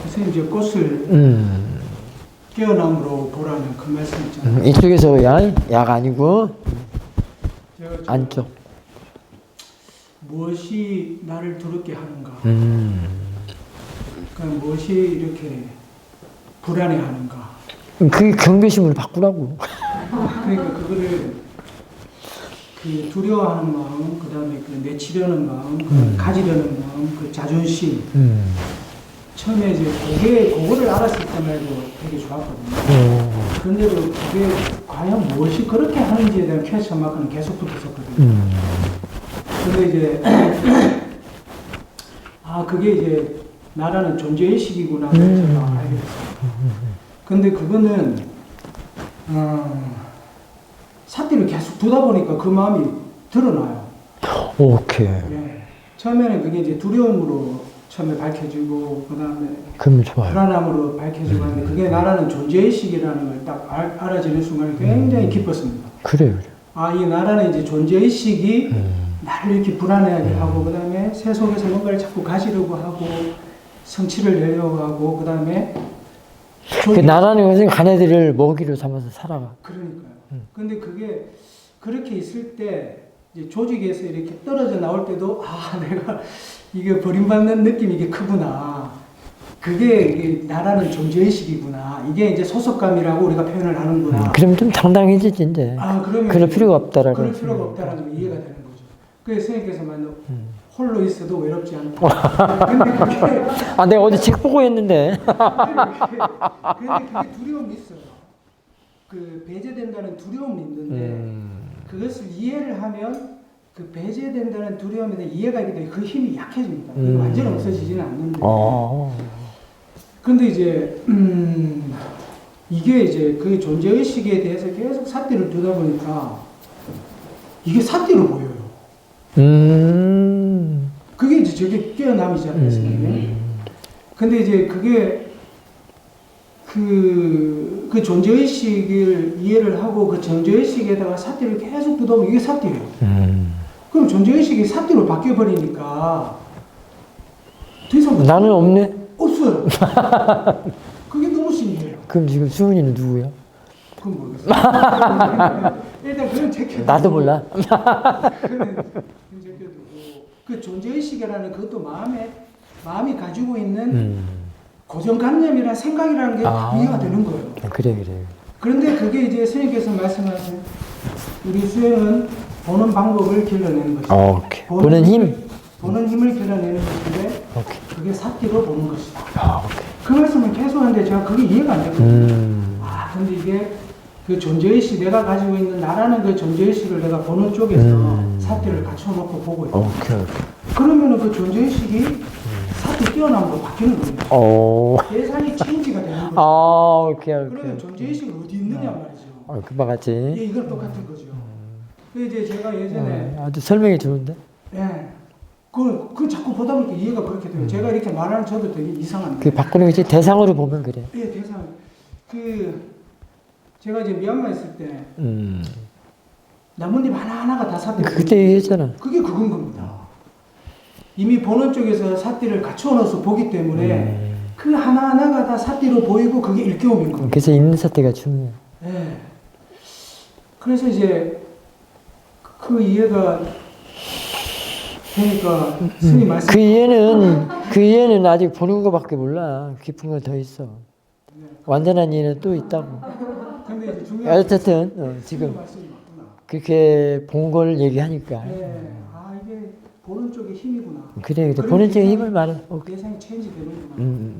선생님 이제 꽃을 깨어남으로 보라는 그 말씀 있잖아요. 이쪽에서 약 아니고 제가 안쪽. 무엇이 나를 두렵게 하는가? 그러니까 무엇이 이렇게 불안해하는가? 그게 경계심을 바꾸라고. 그러니까 그거를 그 두려워하는 마음, 그 다음에 그 내치려는 마음, 가지려는 마음, 그 자존심. 처음에 이제 그거를 알았을 때만 해도 되게 좋았거든요. 그런데도 그게 과연 무엇이 그렇게 하는지에 대한 퀘스천 마크는 계속 붙었었거든요. 근데 이제 그게 이제 나라는 존재의식이구나 제가 알게 됐어요. 근데 그거는 사띠를 계속 두다 보니까 그 마음이 드러나요. 오케이. 네. 처음에는 그게 이제 두려움으로 처음에 밝혀지고 그 다음에 그럼 좋아요. 불안함으로 밝혀지고 하는데 그게 나라는 존재의식이라는 걸 딱 알아지는 순간에 굉장히 기뻤습니다. 그래요. 이 나라는 이제 존재의식이 나를 이렇게 불안해하게 하고 그 다음에 새 속에서 뭔가를 자꾸 가지려고 하고 성취를 내려고 하고 그 다음에 그 나라는 것은 가네들을 먹이로 삼아서 살아가. 그러니까요. 근데 그게 그렇게 있을 때 이제 조직에서 이렇게 떨어져 나올 때도 내가 이게 버림받는 느낌이 이게 크구나. 그게 이게 나라는 존재의식이구나. 이게 이제 소속감이라고 우리가 표현을 하는구나. 그럼 좀 당당해지지 이제. 그러면 그럴 필요가 없다라고. 그럴 필요가 없다라는 게 이해가 되는 거죠. 그래서 선생님께서 말로 홀로 있어도 외롭지 않다. 근데 그게 내가 어디 책 보고 했는데. 근데 그게 두려움이 있어요. 그 배제된다는 두려움이 있는데 그것을 이해를 하면 그 배제된다는 두려움에 대한 이해가 있기 때문에 그 힘이 약해집니다. 완전히 없어지지는 않는데. 근데 이제 이게 이제 그 존재의식에 대해서 계속 삿대를 두다 보니까 이게 삿대로 보여요. 그게 이제 저게 깨어남이잖아요, 선생님. 근데 이제 그게 그 존재의식을 이해를 하고 그 존재의식에다가 삿대를 계속 두다 보면 이게 삿대예요. 그럼 존재의식이 삿대로 바뀌어버리니까 더 이상 나는 없네? 없어요. 그게 너무 신기해요. 그럼 지금 수은이는 누구야? 그건 모르겠어요. 일단 그건 제껴두고 나도 몰라. 그건 제껴두고 그 존재의식이라는 그것도 마음이 가지고 있는 고정관념이나 생각이라는 게 이해가 되는 거예요. 그래. 그런데 그게 이제 선생님께서 말씀하신 우리 수행은 보는 방법을 길러내는 것이다. 오케이. 보는 힘. 보는 힘을 길러내는 것인데 오케이. 그게 삿대로 보는 것이다. 오케이. 그 말씀을 계속 하는데 제가 그게 이해가 안 됐거든요. 근데 이게 그 존재의식, 내가 가지고 있는 나라는 그 존재의식을 내가 보는 쪽에서 삿대를 갖춰놓고 보고 있다. 오케이. 그러면은 그 존재의식이 삿대 뛰어남으로 바뀌는 겁니다. 예상이 체인지가 되는 거죠. 오케이. 그러면 존재의식이 어디 있느냐 말이죠. 금방 같지. 이건 똑같은 거죠. 그 이제 제가 예전에 아주 설명이 좋은데. 그 자꾸 보다 보니까 이해가 그렇게 돼요. 제가 이렇게 말하는 저도 되게 이상한데. 그 바꾸는 것이 대상으로 보면 그래. 대상. 제가 이제 미얀마 있을 때 나뭇잎 하나하나가 다 삿대. 그때 얘기했잖아. 그게 그건 겁니다. 이미 보는 쪽에서 삿대를 갖추어 넣어서 보기 때문에 그 하나하나가 다 삿대로 보이고 그게 일깨움인 겁니다. 그래서 있는 사태가 중요해. 그래서 이제 그 이해가 되니까 스님 말씀. 그 이해는 아직 보는 것밖에 몰라. 깊은 건 더 있어. 완전한 이해는 또 있다고. 근데 이제 중요한 어쨌든 지금 그렇게 본 걸 얘기하니까. 이게 보는 쪽의 힘이구나. 그래. 보는 쪽의 힘을 말해. 예상이 체인지 되는구나.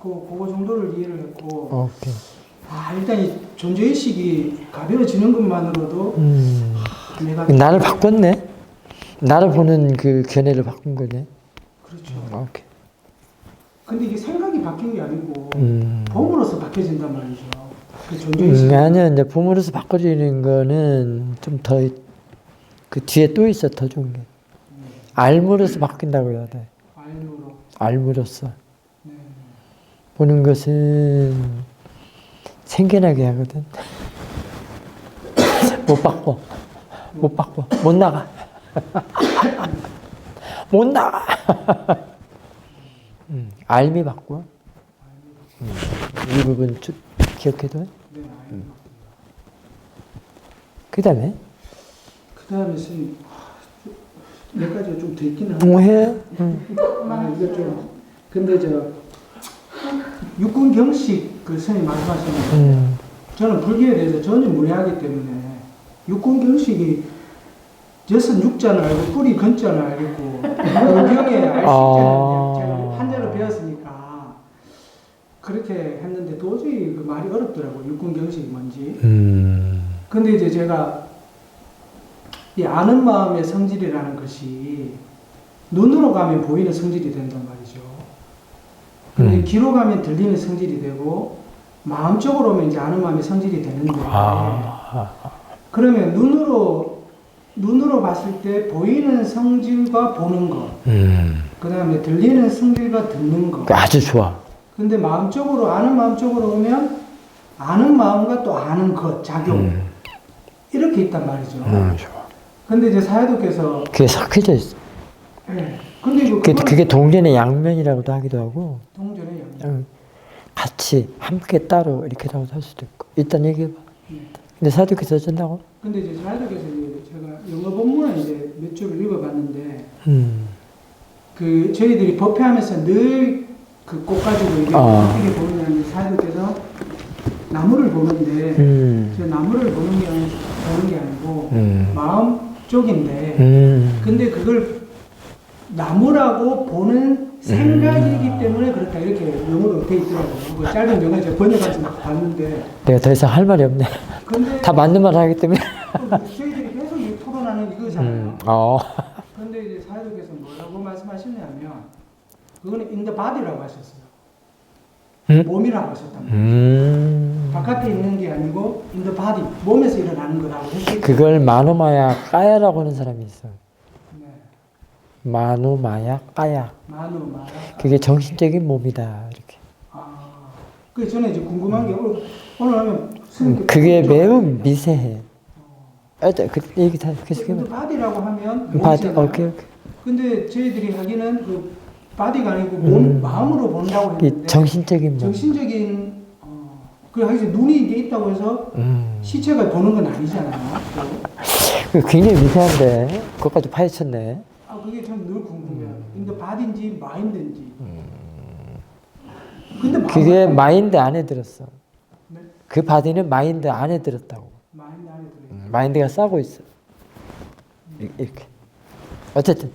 그거 정도를 이해를 했고. 오케이. 일단 이 존재의식이 가벼워지는 것만으로도 내가 나를 바꿨네. 나를 보는 그 견해를 바꾼 거네. 그렇죠. 오케이. 근데 이게 생각이 바뀐 게 아니고 봄으로서 바뀌어진단 말이죠. 그 존재의식. 아니야. 이제 봄으로서 바꿔지는 거는 좀 더 그 뒤에 또 있어. 더 좋은 게. 알므로서 바뀐다고 해야 돼. 알므로서. 보는 것은 생겨나게 하거든. 못 바꿔. 못 나가. 못 나가. 알미 바꿔. 이 부분 좀 기억해둬. 네, 알겠습니다. 그 다음에 그다음에 선생님 몇 가지가 좀 더 있긴 한데. 해. 이거 좀 근데 육군 경식 그 선생님 말씀하셨는데 저는 불교에 대해서 전혀 문외하기 때문에 육군 경식이 젖은 육자는 알고 꿀이 건자는 알겠고 불경에 알 식자는 제가 한자를 배웠으니까 그렇게 했는데 도저히 그 말이 어렵더라고요. 육군 경식이 뭔지. 근데 이제 제가 이 아는 마음의 성질이라는 것이 눈으로 가면 보이는 성질이 된단 말이죠. 근데 귀로 가면 들리는 성질이 되고 마음적으로 오면 이제 아는 마음의 성질이 되는데 그러면 눈으로 봤을 때 보이는 성질과 보는 것, 그 다음에 들리는 성질과 듣는 것. 아주 좋아. 근데 마음적으로 아는 마음적으로 오면 아는 마음과 또 아는 것, 작용 이렇게 있단 말이죠. 좋아. 근데 이제 사회도께서 그게 섞여져 있어. 네. 근데 이거 그게 동전의 양면이라고도 하기도 하고. 동전의 양면. 같이 함께 따로 이렇게라고 할 수도 있고. 일단 얘기해봐. 네. 근데 사도께서 어쩐다고? 근데 이제 사회도께서 이제 제가 영어 본문을 이제 몇 줄을 읽어봤는데 그 저희들이 법회하면서 늘 그 꽃 가지고 이게 어떻게 보느냐면 사회도께서 나무를 보는데 저 나무를 보는 게 아니고 마음 쪽인데 근데 그걸 나무라고 보는 생각이기 때문에 그렇다 이렇게 영어로 돼 있더라고요. 그 짧은 영어 제가 번역해서 막 봤는데 내가 더 이상 할 말이 없네. 근데 다 맞는 말 하기 때문에. 저희들이 계속 이 토론하는 이거잖아요. 근데 이제 사회도께서 뭐라고 말씀하시냐면 그거는 in the body라고 하셨어요. 몸이라고 하셨단 말이에요. 바깥에 있는 게 아니고 in the body, 몸에서 일어나는 거라고 했어요. 그걸 마누마야 까야라고 하는 사람이 있어. 네. 마누마야 까야. 마누마야. 그게 정신적인 몸이다. 이렇게. 그 전에 이제 궁금한 게 오늘 하면 그게 매우 미세해. 그 얘기 다 계속 해봐. 바디라고 하면 바디, 몸이잖아요. 오케이. 근데 저희들이 하기는 그 바디가 아니고 몸, 마음으로 본다고 했는데 정신적인 몸. 정신적인 그 하기 눈이 이게 있다고 해서 시체가 보는 건 아니잖아요. 그 굉장히 미세한데 그것까지 파헤쳤네. 그게 참 늘 궁금해요. 근데 바디인지 마인드인지. 근데 그게 마인드 안에 들었어. 네? 그 바디는 마인드 안에 들었다고. 마인드 안에 들어있어요. 마인드가 싸고 있어. 이렇게. 어쨌든.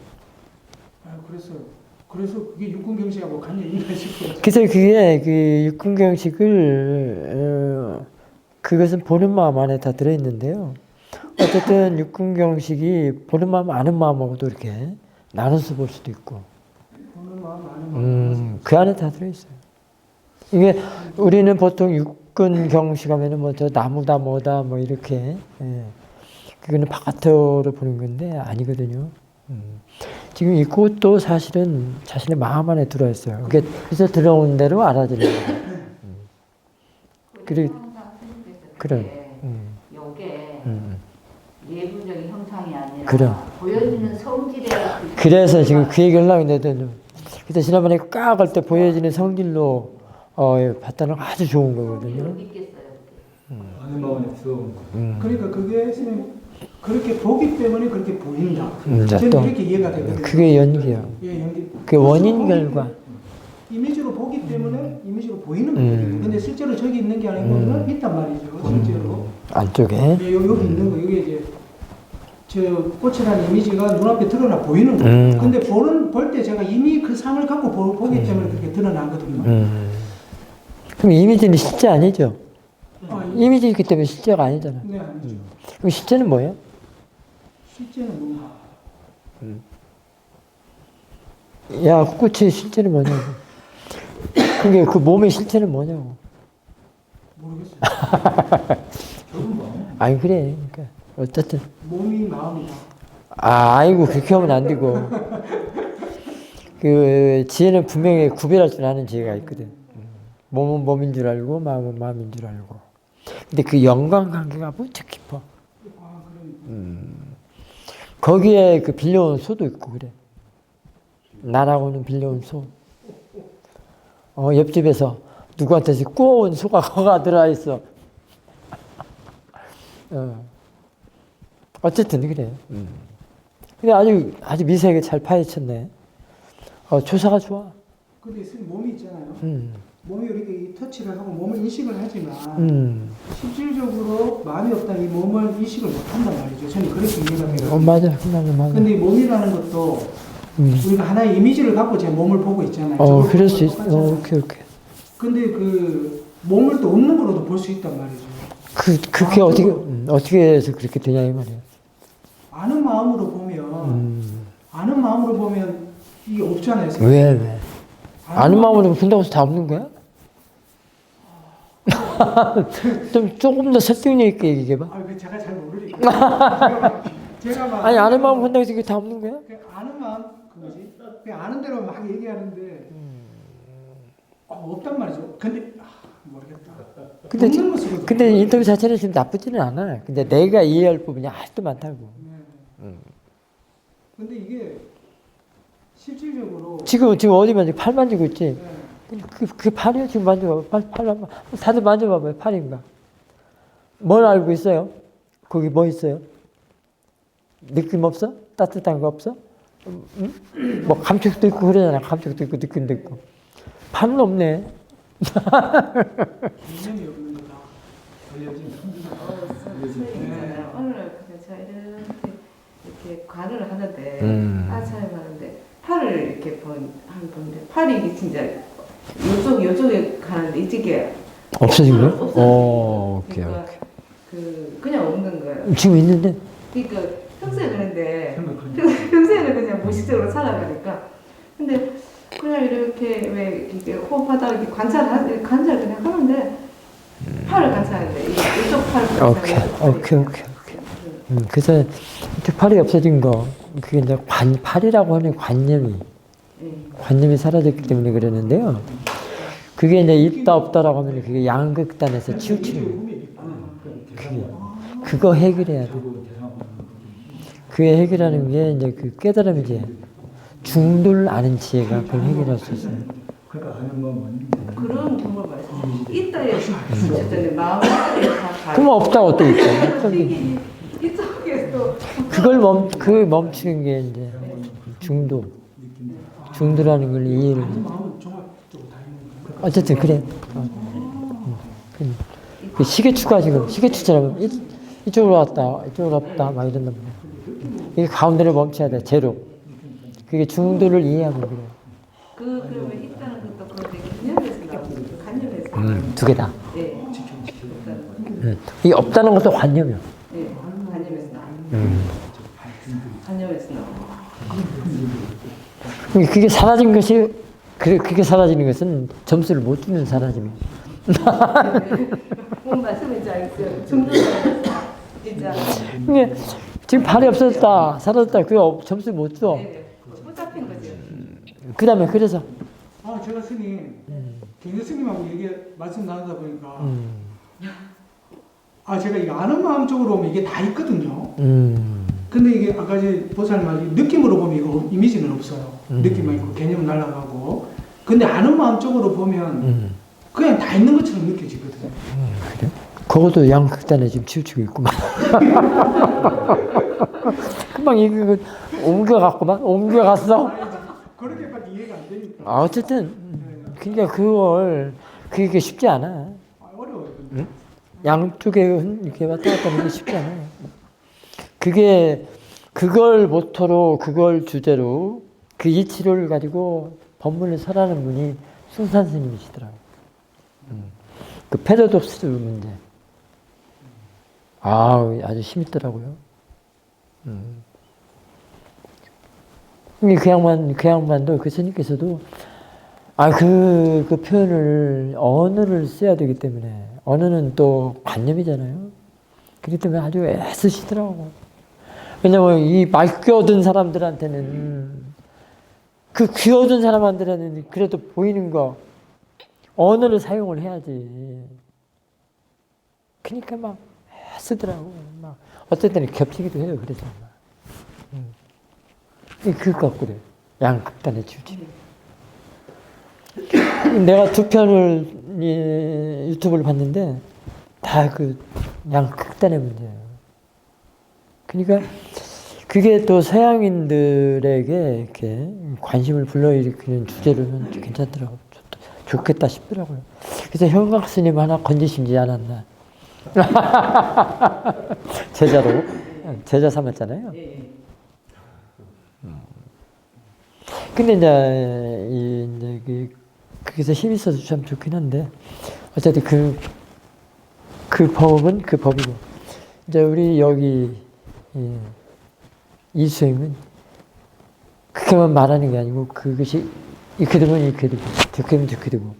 그래서 그게 육군경식하고 관련이 있나 싶어요. 그래서 그게 그 육군경식을 그것은 보는 마음 안에 다 들어있는데요. 어쨌든 육군경식이 보는 마음 아는 마음하고도 이렇게 나눠서 볼 수도 있고. 보는 마음 아는 마음. 그 안에 다 들어있어요. 이게 우리는 보통 육군경식 하면은 뭐 저 나무다 뭐다 뭐 이렇게 그거는 바깥으로 보는 건데 아니거든요. 지금 이 꽃도 사실은 자신의 마음 안에 들어있어요. 그래서 들어온 대로 알아들어요. 그래. 요게 예분적인 형상이 아니라 그래. 보여지는 성질의 그래서 지금 그 얘기를 하려고 했는데 그때 지난번에 깍 할 때 보여지는 성질로 봤다는 건 아주 좋은 거거든요. 아는 마음에 들어온 거. 그러니까 그게 선생님 그렇게 보기 때문에 그렇게 보인다. 자, 저는 또 이렇게 이해가 되거든요. 그게 연기야. 예, 연기. 그 원인 결과. 이미지로 보기 때문에 이미지로 보이는 거거든요. 근데 실제로 저기 있는 게 아니고 있단 말이죠. 실제로. 안쪽에. 예, 여기 있는 거. 여기 이제 저 꽃이라는 이미지가 눈앞에 드러나 보이는 거예요. 근데 볼 때 제가 이미 그 상을 갖고 보기 때문에 그렇게 드러나거든요. 그럼 이미지는 실제 아니죠? 예. 이미지이기 때문에 실제가 아니잖아. 네, 아니죠. 그럼 실제는 뭐예요? 실제는 뭔가. 야, 그 꽃의 실제는 뭐냐고. 그게 그 몸의 실체는 뭐냐고. 모르겠어요. 아니, 그래. 그러니까 어쨌든. 몸이 마음이다. 아이고, 그렇게 하면 안 되고. 그 지혜는 분명히 구별할 줄 아는 지혜가 있거든. 몸은 몸인 줄 알고, 마음은 마음인 줄 알고. 근데 그 연관관계가 무척 깊어. 거기에 그 빌려온 소도 있고 그래. 나라고는 빌려온 소. 옆집에서 누구한테 구워온 소가 들어있어. 어쨌든 그래. 근데 아주 미세하게 잘 파헤쳤네. 조사가 좋아. 근데 선생님 몸이 있잖아요. 몸이 이렇게 이 터치를 하고 몸을 인식을 하지만 실질적으로 마음이 없다 이 몸을 인식을 못한단 말이죠. 저는 그렇게 이해가 돼요. 맞아. 근데 이 몸이라는 것도 우리가 하나의 이미지를 갖고 제 몸을 보고 있잖아요. 그럴 수 있어. 오케이. 근데 그 몸을 또 없는 거로도 볼 수 있단 말이죠. 그게 어떻게 해서 그렇게 되냐 이 말이야. 아는 마음으로 보면 이게 없잖아요. 왜? 아는 마음으로 본다고 해서 다 없는 거야? 조금 더 설득력 있게 얘기해봐. 그 제가 잘 모르니까. 제가 막 아니 아는 마음 본다고 해서 이게 다 없는 거야? 아는 마음 그거지. 그냥 아는 대로 막 얘기하는데 없단 말이죠. 근데 모르겠다. 근데 인터뷰 자체는 지금 나쁘지는 않아. 근데 내가 이해할 부분이 아직도 많다고. 근데 이게 실질적으로 지금 어디 만지고 팔 만지고 있지? 그게 팔이야 지금 만져봐. 팔 다들 만져봐봐요. 팔인가? 뭘 알고 있어요? 거기 뭐 있어요? 느낌 없어? 따뜻한 거 없어? 뭐 감촉도 있고 그러잖아. 감촉도 있고 느낌도 있고. 팔은 없네. 개념이 없는 거다. 오늘 제가 이렇게 관을 하는데 아차임 하는데 팔을 이렇게 보는데 팔이 이게 진짜 요쪽에 가는데 이쪽에 없어진 거야? 오케이. 그냥 없는 거예요. 지금 있는데? 그러니까 평소에 그런데 평소에는 그냥 무의식적으로 살아가니까 근데 그냥 이렇게 왜 이렇게 호흡하다 이렇게 관찰 그냥 하는데 팔을 관찰하는데 이쪽 팔을 관찰하는데 오케이. 그래서 이쪽 팔이 없어진 거 그게 이제 팔이라고 하는 관념이 사라졌기 때문에 그러는데요. 그게 이제 있다 없다라고 하면 그게 양극단에서 치우치는 거예요. 그거 해결해야 돼. 그게 해결하는 게 이제 그 깨달음이지. 중도를 아는 지혜가 그걸 해결할 수 있어요. 그런 정말 말씀. 있다에 어쨌든 마음이 다 그럼 없다 어떻게 있어? 이쪽에서 그걸 멈추는 게 이제 중도라는 걸 이해를. 어쨌든 그래. 그 시계추가 지금 시계추처럼 이쪽으로 왔다 이쪽으로 왔다 막 이런단 말이야. 이게 가운데를 멈춰야 돼. 제로. 그게 중도를 이해하면 그래. 그러면 있다는 것도 그런데 개념에서 나오죠. 관념에서. 두 개다. 네. 이 없다는 것도 관념이야. 네. 관념에서 나와요. 관념에서 나와요. 그게 사라진 것이 그게 사라지는 것은 점수를 못 주는 사라짐이야. 뭔 말씀인지 알겠어요. 중도에서 진짜. 이게 지금 발이 없어졌다, 사라졌다. 그거 점수 못 줘. 못 잡힌 거지. 그 다음에 그래서 제가 스님 경유 스님하고 말씀 나누다 보니까 제가 이거 아는 마음 쪽으로 보면 이게 다 있거든요. 근데 이게 아까 이제 보살 말이 느낌으로 보면 이거 이미지는 없어요. 느낌만 있고 개념은 날아가고. 근데 아는 마음 쪽으로 보면 그냥 다 있는 것처럼 느껴지거든요. 그래? 그것도 양극단에 지금 치우치고 있구만. 금방 이거 옮겨갔어. 그렇게밖에 이해가 안 되니까. 어쨌든 그러니까 그게 쉽지 않아. 어려워요. 응? 양쪽에 이렇게 왔다 갔다 하는 게 쉽지 않아요. 그걸 모토로 그걸 주제로 그 이치를 가지고 법문을 설하는 분이 숭산 스님이시더라고요. 그 패러독스 문제. 아주 힘있더라고요. 그 양반도 그 스님께서도 그 표현을 언어를 써야 되기 때문에 언어는 또 관념이잖아요. 그렇기 때문에 아주 애쓰시더라고. 왜냐면 이 말 귀어든 사람들한테는 그 귀어든 사람한테는 그래도 보이는 거 언어를 사용을 해야지. 그러니까 막 쓰더라고. 막 어떨 때는 겹치기도 해요. 그래서 그것 그래. 양극단의 주지. 내가 두 편을 유튜브를 봤는데 다 그 양극단의 문제예요. 그러니까 그게 또 서양인들에게 이렇게 관심을 불러일으키는 주제로는 괜찮더라고요. 좋겠다 싶더라고요. 그래서 현각 스님 하나 건지시지 않았나. 제자로, 제자 삼았잖아요. 근데 이제 거기서 힘이 있어서 참 좋긴 한데, 어쨌든 그 법이고. 이제 우리 여기, 이수행은 그렇게만 말하는 게 아니고 그것이 이렇게 되면 이렇게 되고 저렇게 되면 저렇게 되고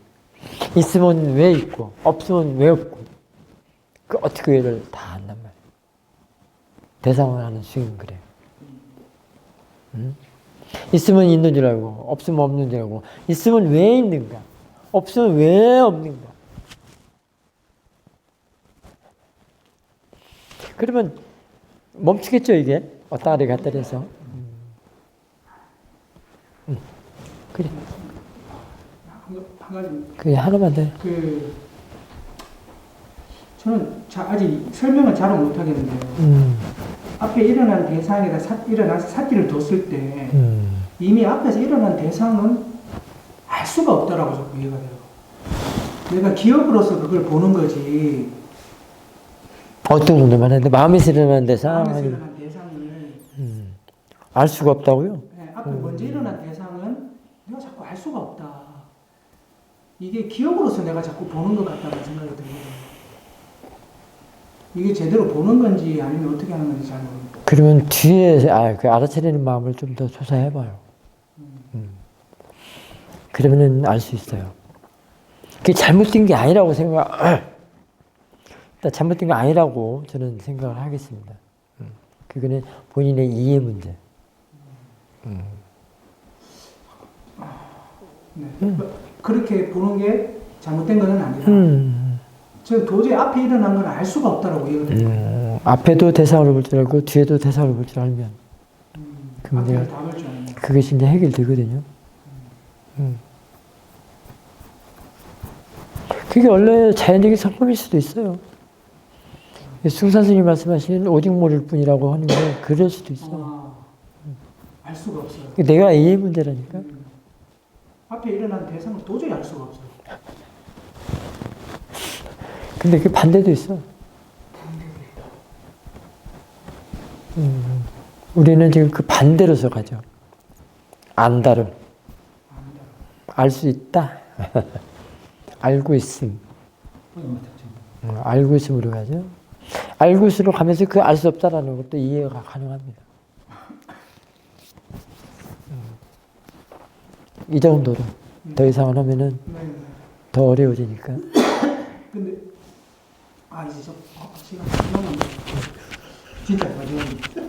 있으면 왜 있고 없으면 왜 없고 그 어떻게 얘를 다 안단 말이에요. 대상을 하는 수행은 그래요. 응? 있으면 있는 줄 알고 없으면 없는 줄 알고 있으면 왜 있는가 없으면 왜 없는가. 그러면 멈추겠죠 이게 왔다리 갔다리 해서. 그래. 한 가지. 그게 하나만 더. 저는 아직 설명을 잘 못하겠는데요. 앞에 일어난 대상에다 일어난 사띠를 뒀을 때 이미 앞에서 일어난 대상은 알 수가 없다라고 자꾸 이해가 돼요. 내가 기억으로서 그걸 보는 거지. 어떤 정도만 했는데 마음에서 일어난 대상 마음에서 일어난 대상을 알 수가 없다고요? 네, 앞에 먼저 일어난 대상은 내가 자꾸 알 수가 없다. 이게 기억으로서 내가 자꾸 보는 것 같다는 생각이 들거든요. 이게 제대로 보는 건지 아니면 어떻게 하는 건지 잘 모르겠어요. 그러면 뒤에 그 알아차리는 마음을 좀 더 조사해봐요. 그러면은 알 수 있어요. 그게 잘못된 게 아니라고 잘못된 게 아니라고 저는 생각을 하겠습니다. 그거는 본인의 이해 문제. 네. 그렇게 보는 게 잘못된 것은 아니다. 저 도저히 앞에 일어난 건 알 수가 없다라고 이해가 앞에도 대상으로 볼 줄 알고 뒤에도 대상으로 볼 줄 알면 그 문제가 답을 줄 알면 그것이 이제 해결되거든요. 그게 원래 자연적인 성품일 수도 있어요. 숭산 스님 말씀하시는 오직 모를 뿐이라고 하는 게 그럴 수도 있어. 알 수가 없어요. 내가 이해 문제라니까. 앞에 일어난 대상을 도저히 알 수가 없어요. 근데 그 반대도 있어. 우리는 지금 그 반대로서 가죠. 안다를. 알 수 있다. 알고 있음. 알고 있음으로 가죠. 알고 있음으로 가면서 그 알 수 없다라는 것도 이해가 가능합니다. 이 정도로 더 이상은 하면은 더 어려워지니까. 근데 이제 시간 끝났는데 진짜 마지막입니다.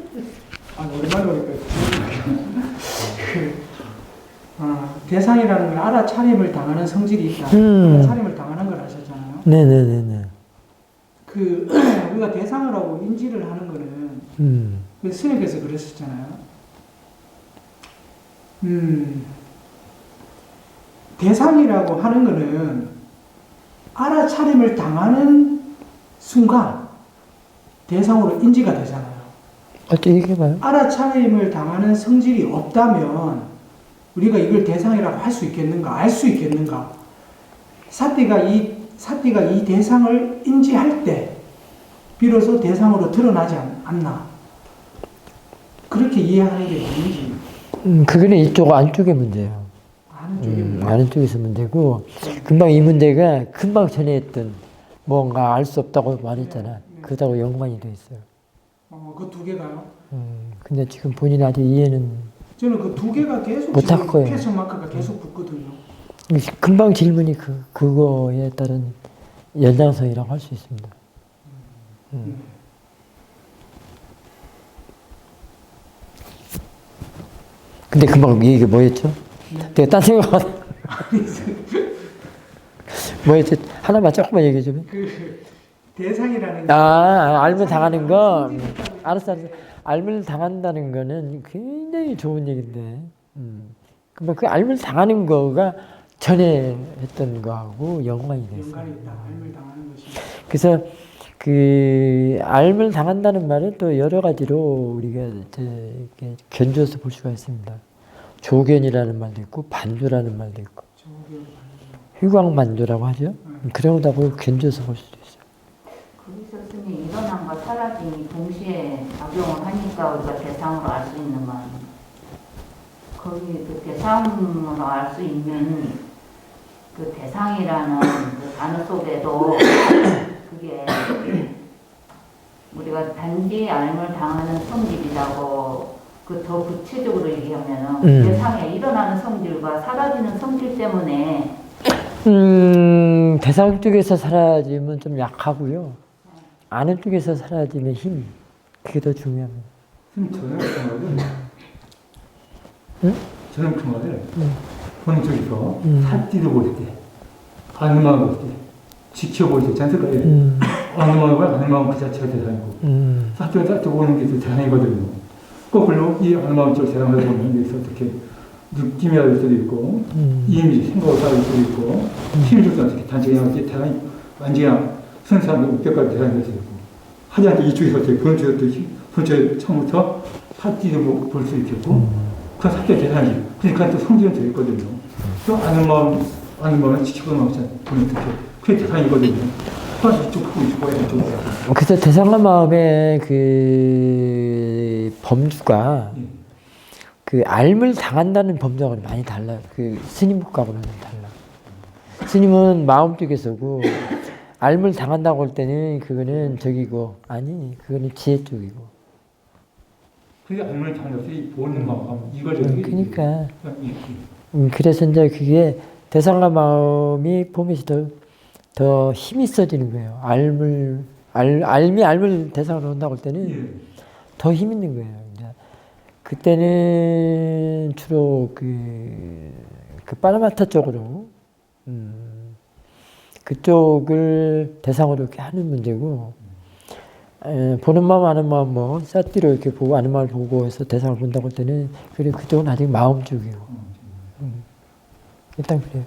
오랜만에 보니까 대상이라는 걸 알아차림을 당하는 성질이 있다. 알아차림을 당하는 걸 아셨잖아요. 네네네네. 우리가 대상을 하고 인지를 하는 거는 스님께서 그랬었잖아요. 대상이라고 하는 거는 알아차림을 당하는 순간 대상으로 인지가 되잖아요. 어떻게 얘기해봐요? 알아차림을 당하는 성질이 없다면 우리가 이걸 대상이라고 할 수 있겠는가? 알 수 있겠는가? 사띠가 이 대상을 인지할 때 비로소 대상으로 드러나지 않나? 그렇게 이해하는 게 뭔지. 그거는 이쪽 안쪽의 문제예요. 아는 쪽에서 문제고, 금방 이 문제가 금방 전에 했던 뭔가 알 수 없다고 말했잖아. 그거하고 연관이 돼 있어요. 그 두 개가요? 근데 지금 본인이 아직 이해는 저는 그 두 개가 계속 못할 거예요. 퀘스천 마크가 계속 붙거든요. 금방 질문이 그거에 따른 연장선이라고 할 수 있습니다. 근데 금방 이게 뭐였죠? 내가 딴 생각하다. 뭐였지? 하나만 조금만 얘기해 주면. 대상이라는 게 알면 당하는 거. 알았어. 알면 당한다는 거는 굉장히 좋은 얘기인데. 그러면 그 알면 당하는 거가 전에 했던 거하고 연관이 됐어요. 연관이 있다. 알물 당하는 것이. 그래서 그 알물 당한다는 말은 또 여러 가지로 우리가 이렇게 견주어서 볼 수가 있습니다. 조견이라는 말도 있고 반조라는 말도 있고 휘광반조라고 하죠. 그런 거다 보고 견주어서 볼 수도 있어요. 거기서 스님 일어남과 사라짐이 동시에 작용을 하니까 우리가 대상으로 알 수 있는 건 거기 그 대상으로 알 수 있는 그 대상이라는 그 단어 속에도 그게 우리가 단지 알물 당하는 성질이라고 그 더 구체적으로 얘기하면은 대상에 일어나는 성질과 사라지는 성질 때문에 대상 쪽에서 사라지면 좀 약하고요. 아는 쪽에서 사라지면 힘. 그게 더 중요합니다. 저는 그 말을 응? 저는 그 말을 보는 쪽에서 살찌를 볼 때, 아는 마음을 볼 때, 지켜볼 때, 잔뜩까지 아는 마음과 아는 마음 그 자체가 대상이고 살찌가 살찌 보는 게 대상이거든요. 거꾸로 이 아는 마음 쪽 대상을 보면 여기서 어떻게 느낌이 할 수도 있고 이미지, 생각을 따를 수도 있고 힘을 줄 어떻게 단정하게 대상이 완전히 순수한 목표까지 대상이 될 수 있고 하지만 이쪽에서 어떻게 보는 쪽에서 본체 처음부터 살찌를 볼 수 있겠고 그 살찌의 대상이 그러니까 또 성질은 되어 있거든요. 또 아는 마음은 지켜보는 마음이 보는 어떻게 그게 대상이거든요. 그래서 이쪽 보고 이쪽 보고 이쪽 그래서 대상과 마음의 그 범주가 그 알물 당한다는 범주하고는 많이 달라요. 그 스님과는 달라. 스님은 마음 쪽에서고 알물 당한다고 할 때는 그거는 저기고 아니 그거는 지혜 쪽이고. 그게 알물 당했을 때 보는 마음 이걸 그러니까 그래서 이제 그게 대상과 마음이 보면서 더 힘이 있어지는 거예요. 알미 알물 대상으로 한다고 할 때는 더 힘 있는 거예요. 이제 그때는 주로 그 파라마타 쪽으로 그쪽을 대상으로 이렇게 하는 문제고 보는 마음 아는 마음 뭐 사띠로 이렇게 보고 아는 마음을 보고 해서 대상을 본다고 할 때는 그쪽은 아직 마음 쪽이고 일단 그래요.